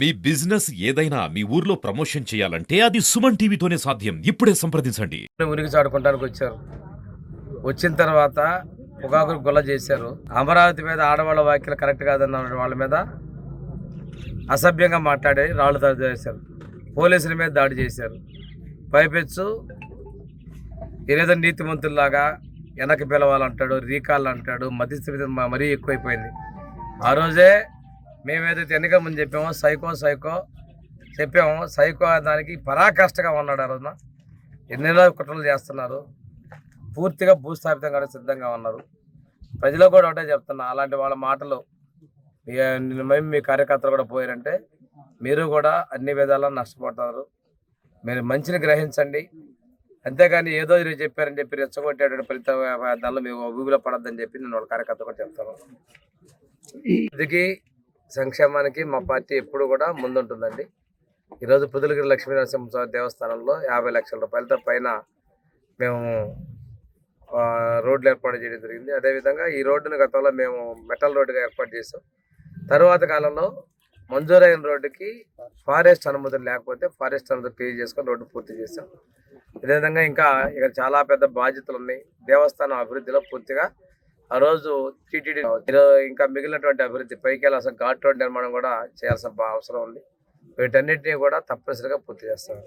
మీ business ఏదైనా మీ ఊర్లో promotion చేయాలంటే అది సుమన్ టీవీతోనే సాధ్యం. ఇప్పుడే సంప్రదించండి. ఉనికి చాటుకుంటానికి వచ్చారు. వచ్చిన తర్వాత పొగాకులు గొల్ల చేశారు. అమరావతి మీద ఆడవాళ్ళ వ్యాఖ్యలు కరెక్ట్ కాదన్న వాళ్ళ మీద అసభ్యంగా మాట్లాడి రాళ్ళు దాడి చేశారు. పోలీసుల మీద దాడి చేశారు. పైపెచ్చు ఏదో నీతిమంతుల్లాగా వెనక్కి పిలవాలంటాడు, రీకాల్ అంటాడు. మధ్యస్థితి మరీ ఎక్కువైపోయింది. ఆ రోజే మేమేదైతే ఎన్నికల ముందు చెప్పామో సైకో దానికి పరాకాష్ఠగా ఉన్నాడు. ఆ రోజున ఎన్నెన్నో కుట్రలు చేస్తున్నారు. పూర్తిగా భూస్థాపితం కూడా సిద్ధంగా ఉన్నారు. ప్రజలు కూడా ఒకటే చెప్తున్నా, అలాంటి వాళ్ళ మాటలు మీ కార్యకర్తలు కూడా పోయారంటే మీరు కూడా అన్ని విధాలా నష్టపోతారు. మీరు మంచిని గ్రహించండి. అంతేగాని ఏదో ఈరోజు చెప్పారని చెప్పి రెచ్చగొట్టేటువంటి ఫలిత దానిలో మేము ఊబిలో పడద్దని చెప్పి నేను వాళ్ళ కార్యకర్త కూడా చెప్తాను. ఇదికి సంక్షేమానికి మా పార్టీ ఎప్పుడు కూడా ముందుంటుందండి. ఈరోజు పుదులగిరి లక్ష్మీనరసింహస్వామి దేవస్థానంలో 50 లక్షల రూపాయలతో పైన మేము రోడ్లు ఏర్పాటు చేయడం జరిగింది. అదేవిధంగా ఈ రోడ్డును గతంలో మేము మెటల్ రోడ్డుగా ఏర్పాటు చేసాం. తరువాత కాలంలో మంజూరైన రోడ్డుకి ఫారెస్ట్ అనుమతులు లేకపోతే ఫారెస్ట్ అనుమతి పే చేసుకొని రోడ్డు పూర్తి చేసాం. అదేవిధంగా ఇంకా ఇక్కడ చాలా పెద్ద బాధ్యతలు ఉన్నాయి. దేవస్థానం అభివృద్ధిలో పూర్తిగా ఆ రోజు టీటీడీ ఇంకా మిగిలినటువంటి అభివృద్ధి పైకి అసలు ఘాట్ రోడ్ నిర్మాణం కూడా చేయాల్సిన అవసరం ఉంది. వీటన్నిటినీ కూడా తప్పనిసరిగా పూర్తి చేస్తాం.